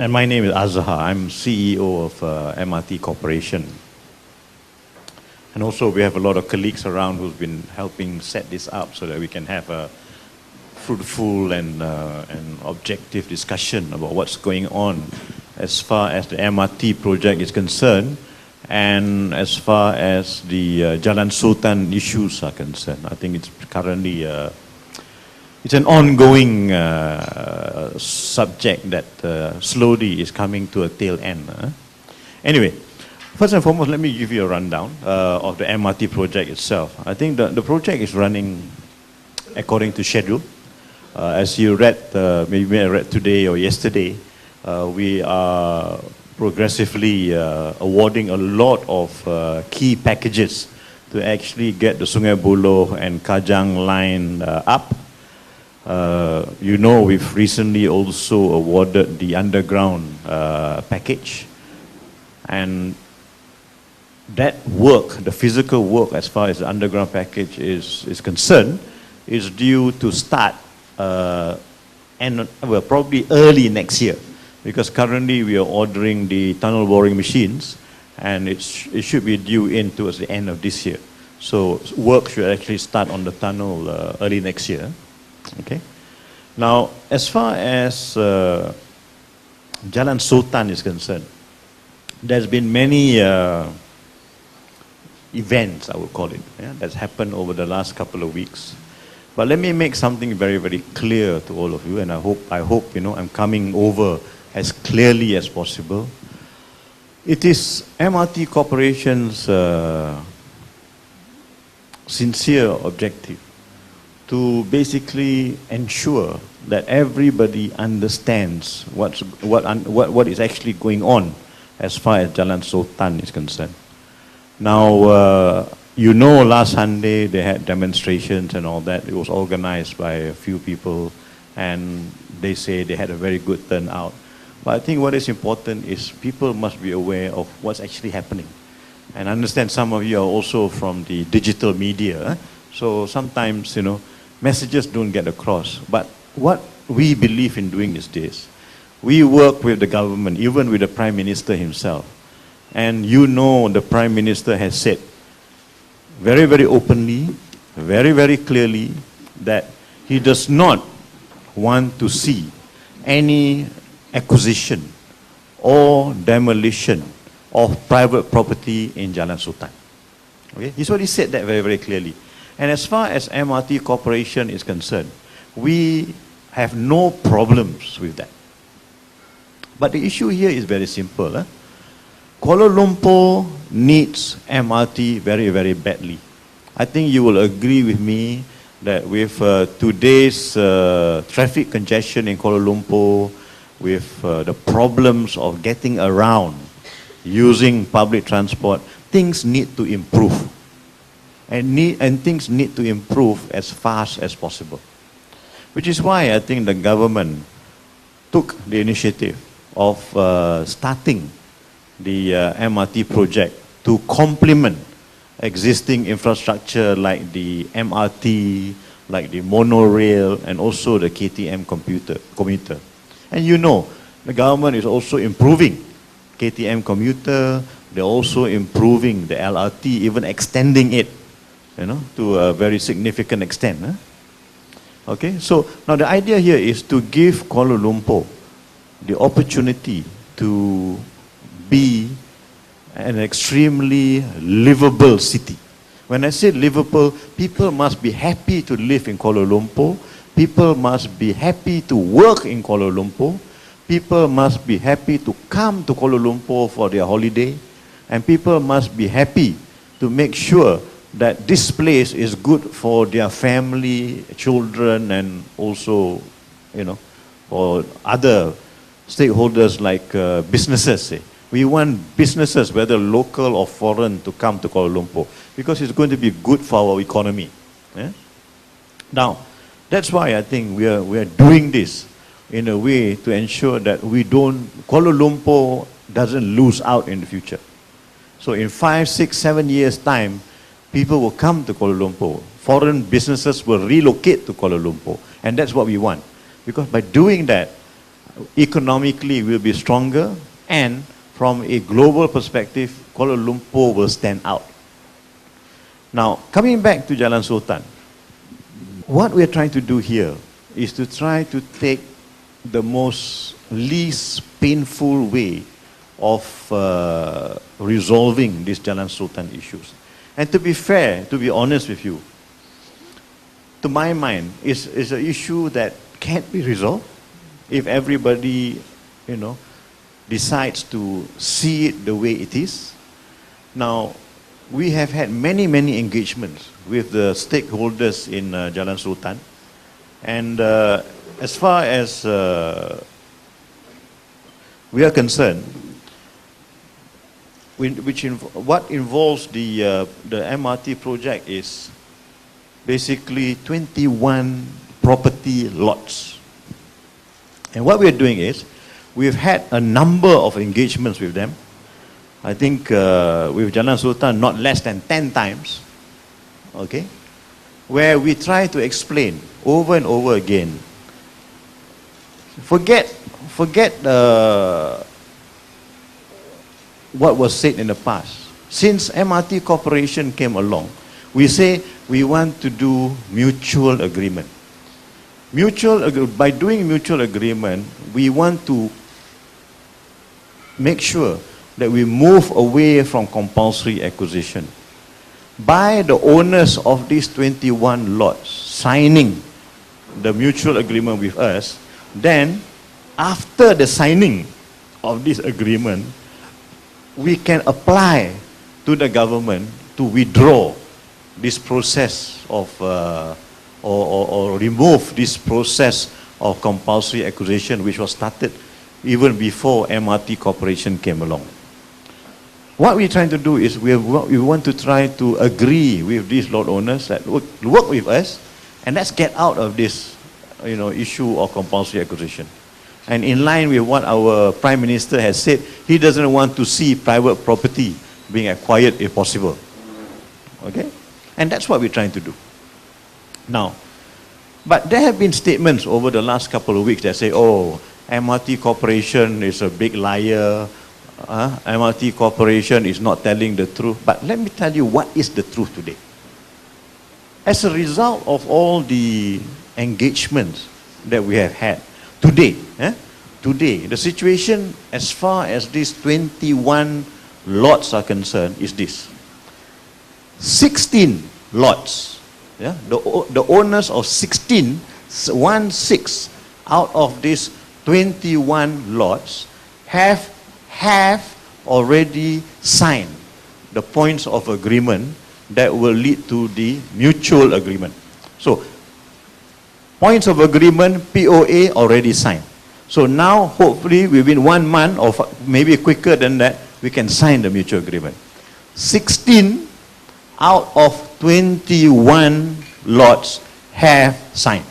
And my name is Azhar. I'm CEO of MRT Corporation. And also we have a lot of colleagues around who've been helping set this up so that we can have a fruitful and objective discussion about what's going on as far as the MRT project is concerned and as far as the Jalan Sultan issues are concerned. I think it's currently it's an ongoing subject that slowly is coming to a tail end. Anyway, first and foremost, let me give you a rundown of the MRT project itself. I think the project is running according to schedule. As you read, maybe I read today or yesterday, we are progressively awarding a lot of key packages to actually get the Sungai Buloh and Kajang line up. You know, we've recently also awarded the underground package, and that work, the physical work as far as the underground package is concerned, is due to start probably early next year, because currently we are ordering the tunnel boring machines, and it should be due in towards the end of this year. So work should actually start on the tunnel early next year. Okay. Now, as far as Jalan Sultan is concerned, there's been many events, I would call it, that's happened over the last couple of weeks. But let me make something very, very clear to all of you, and I hope you know I'm coming over as clearly as possible. It is MRT Corporation's sincere objective to basically ensure that everybody understands what is actually going on as far as Jalan Sultan is concerned. Now, you know, last Sunday they had demonstrations and all that. It was organized by a few people, and they say they had a very good turnout. But I think what is important is people must be aware of what's actually happening. And I understand some of you are also from the digital media, so sometimes, you know, messages don't get across. But what we believe in doing is this. We work with the government, even with the Prime Minister himself. And you know the Prime Minister has said very, very openly, very, very clearly that he does not want to see any acquisition or demolition of private property in Jalan Sultan. Okay? He's already said that very, very clearly. And as far as MRT Corporation is concerned, we have no problems with that. But the issue here is very simple. Kuala Lumpur needs MRT very, very badly. I think you will agree with me that with today's traffic congestion in Kuala Lumpur, with the problems of getting around using public transport, things need to improve. And things need to improve as fast as possible. Which is why I think the government took the initiative of starting the MRT project to complement existing infrastructure like the MRT, like the monorail, and also the KTM commuter. And you know, the government is also improving KTM commuter. They're also improving the LRT, even extending it, you know, to a very significant extent. Okay, so now the idea here is to give Kuala Lumpur the opportunity to be an extremely livable city. When I say livable, people must be happy to live in Kuala Lumpur. People must be happy to work in Kuala Lumpur. People must be happy to come to Kuala Lumpur for their holiday. And people must be happy to make sure that this place is good for their family, children, and also, you know, for other stakeholders like businesses. We want businesses, whether local or foreign, to come to Kuala Lumpur because it's going to be good for our economy. Now, that's why I think we are doing this in a way to ensure that Kuala Lumpur doesn't lose out in the future. So in 5, 6, 7 years' time, people will come to Kuala Lumpur. Foreign businesses will relocate to Kuala Lumpur. And that's what we want. Because by doing that, economically will be stronger, and from a global perspective, Kuala Lumpur will stand out. Now, coming back to Jalan Sultan, what we're trying to do here is to try to take the most least painful way of resolving these Jalan Sultan issues. And to be fair, to be honest with you, to my mind, is an issue that can't be resolved if everybody, decides to see it the way it is. Now, we have had many engagements with the stakeholders in Jalan Sultan. And as far as we are concerned, what involves the MRT project is basically 21 property lots. And what we are doing is, we've had a number of engagements with them. I think with Jalan Sultan not less than 10 times, okay, where we try to explain over and over again. Forget what was said in the past. Since MRT Corporation came along, we say we want to do mutual agreement. By doing mutual agreement, we want to make sure that we move away from compulsory acquisition. By the owners of these 21 lots signing the mutual agreement with us, then after the signing of this agreement, we can apply to the government to withdraw this process of or remove this process of compulsory acquisition, which was started even before MRT Corporation came along. What we're trying to do is we want to try to agree with these lot owners that work with us, and let's get out of this issue of compulsory acquisition. And in line with what our Prime Minister has said, he doesn't want to see private property being acquired if possible. Okay? And that's what we're trying to do. Now, but there have been statements over the last couple of weeks that say, oh, MRT Corporation is a big liar, MRT Corporation is not telling the truth. But let me tell you what is the truth today. As a result of all the engagements that we have had, today, the situation as far as these 21 lots are concerned is this. 16 lots, the owners of 16 out of these 21 lots have already signed the points of agreement that will lead to the mutual agreement. So, points of agreement, POA, already signed. So now, hopefully, within 1 month or maybe quicker than that, we can sign the mutual agreement. 16 out of 21 lots have signed.